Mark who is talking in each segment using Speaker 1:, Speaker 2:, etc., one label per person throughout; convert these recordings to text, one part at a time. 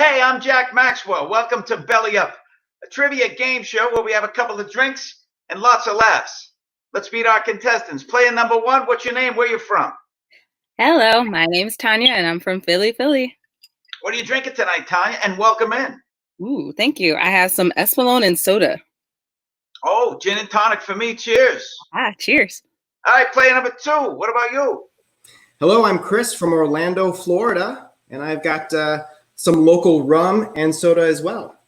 Speaker 1: Hey, I'm Jack Maxwell. Welcome to Belly Up, a trivia game show where we have a couple of drinks and lots of laughs. Let's meet our contestants. Player number one, what's your name? Where are you from?
Speaker 2: Hello, my name's Tanya, and I'm from Philly, Philly.
Speaker 1: What are you drinking tonight, Tanya? And welcome in.
Speaker 2: Ooh, thank you. I have some Espolòn and soda.
Speaker 1: Oh, gin and tonic for me. Cheers.
Speaker 2: Cheers.
Speaker 1: All right, player number two. What about you?
Speaker 3: Hello, I'm Chris from Orlando, Florida, and I've got some local rum and soda as well.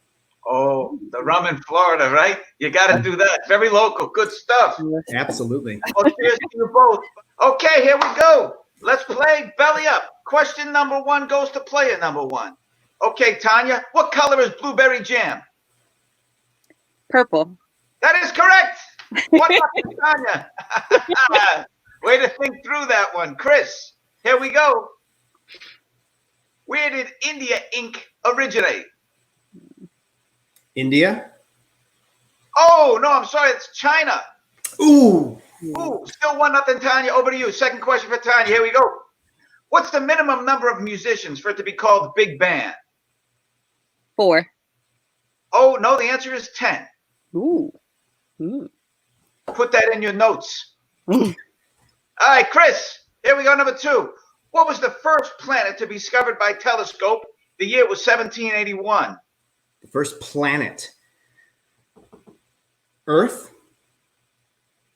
Speaker 1: Oh, the rum in Florida, right? You got to do that. Very local. Good stuff.
Speaker 3: Absolutely.
Speaker 1: Well, cheers to you both. Okay, here we go. Let's play Belly Up. Question number one goes to player number one. Okay, Tanya, what color is blueberry jam?
Speaker 2: Purple.
Speaker 1: That is correct. What about Tanya? Way to think through that one. Chris, here we go. Where did India ink originate?
Speaker 3: India?
Speaker 1: Oh, no, I'm sorry. It's China.
Speaker 3: Ooh.
Speaker 1: Ooh, still 1-0, Tanya. Over to you. Second question for Tanya. Here we go. What's the minimum number of musicians for it to be called big band?
Speaker 2: 4.
Speaker 1: Oh, no, the answer is 10.
Speaker 2: Ooh.
Speaker 1: Put that in your notes. All right, Chris, here we go. Number two. What was the first planet to be discovered by telescope? The year was 1781.
Speaker 3: The first planet. Earth?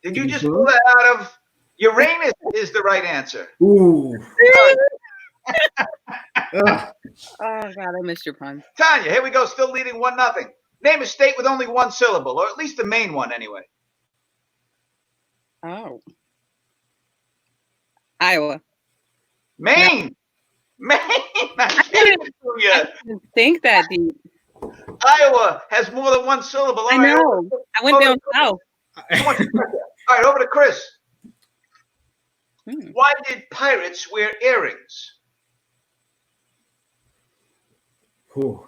Speaker 1: Did you just pull that out of Uranus? Is the right answer.
Speaker 3: Ooh.
Speaker 2: Oh, God, I missed your pun.
Speaker 1: Tanya, here we go. Still leading 1-0. Name a state with only one syllable, or at least the main one anyway.
Speaker 2: Oh. Iowa.
Speaker 1: Maine. Maine. I
Speaker 2: didn't think that deep.
Speaker 1: Iowa has more than one syllable.
Speaker 2: I know. I went down south.
Speaker 1: All right, over to Chris. Why did pirates wear earrings?
Speaker 3: Ooh.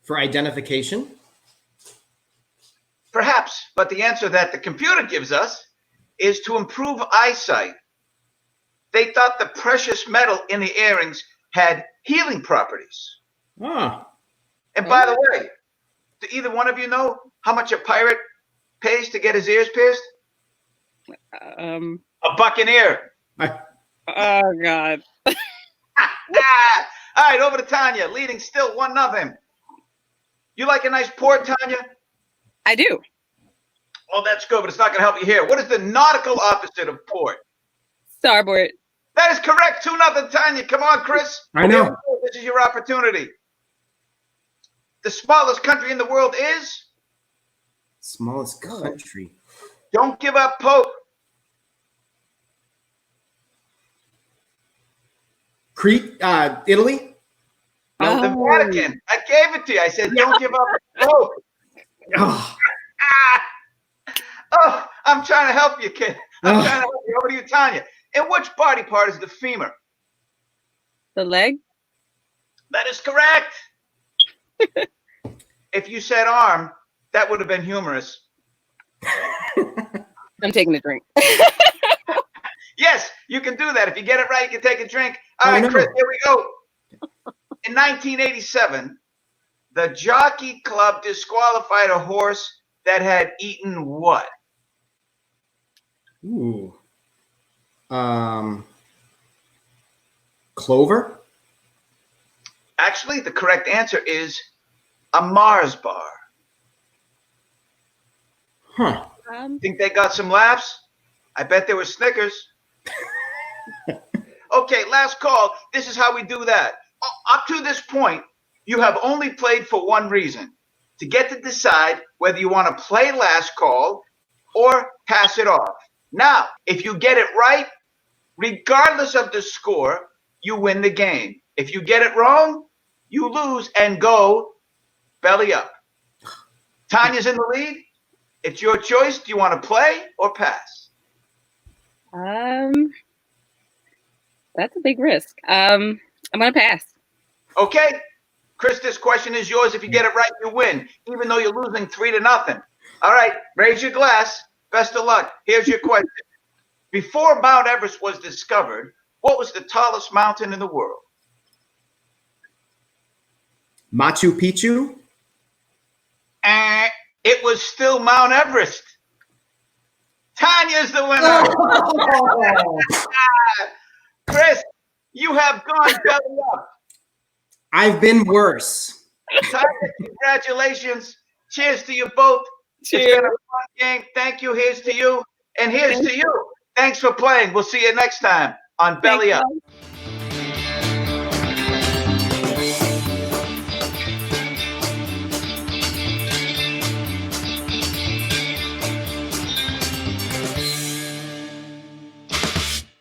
Speaker 3: For identification?
Speaker 1: Perhaps, but the answer that the computer gives us is to improve eyesight. They thought the precious metal in the earrings had healing properties.
Speaker 3: Ah.
Speaker 1: And by the way, do either one of you know how much a pirate pays to get his ears pierced? A buccaneer.
Speaker 2: Oh, God.
Speaker 1: All right, over to Tanya, leading still 1-0. You like a nice port, Tanya?
Speaker 2: I do.
Speaker 1: Oh, that's good, but it's not going to help you here. What is the nautical opposite of port?
Speaker 2: Starboard.
Speaker 1: That is correct. 2-0, Tanya. Come on, Chris.
Speaker 3: I know.
Speaker 1: This is your opportunity. The smallest country in the world is?
Speaker 3: Smallest country.
Speaker 1: Don't give up, Pope.
Speaker 3: Crete, Italy?
Speaker 1: No, the Vatican. I gave it to you. I said, don't give up, Pope.
Speaker 3: Oh.
Speaker 1: Oh, I'm trying to help you, kid. I'm trying to help you. Over to you, Tanya. In which body part is the femur?
Speaker 2: The leg?
Speaker 1: That is correct. If you said arm, that would have been humorous.
Speaker 2: I'm taking a drink.
Speaker 1: Yes, you can do that. If you get it right, you can take a drink. All right, Chris, here we go. In 1987, the Jockey Club disqualified a horse that had eaten what?
Speaker 3: Ooh. Clover?
Speaker 1: Actually, the correct answer is a Mars bar.
Speaker 3: Huh.
Speaker 1: Think they got some laughs? I bet there were Snickers. Okay, last call. This is how we do that. Up to this point, you have only played for one reason: to get to decide whether you want to play last call or pass it off. Now, if you get it right, regardless of the score, you win the game. If you get it wrong, you lose and go belly up. Tanya's in the lead. It's your choice. Do you want to play or pass?
Speaker 2: That's a big risk. I'm going to pass.
Speaker 1: Okay. Chris, this question is yours. If you get it right, you win, even though you're losing 3-0. All right, raise your glass. Best of luck. Here's your question. Before Mount Everest was discovered, what was the tallest mountain in the world?
Speaker 3: Machu Picchu?
Speaker 1: It was still Mount Everest. Tanya's the winner.
Speaker 3: Oh.
Speaker 1: Chris, you have gone belly up.
Speaker 3: I've been worse.
Speaker 1: Tanya, congratulations. Cheers to you both.
Speaker 2: Cheers.
Speaker 1: It's been a fun game. Thank you. Here's to you. And here's to you. Thanks for playing. We'll see you next time on Belly Up.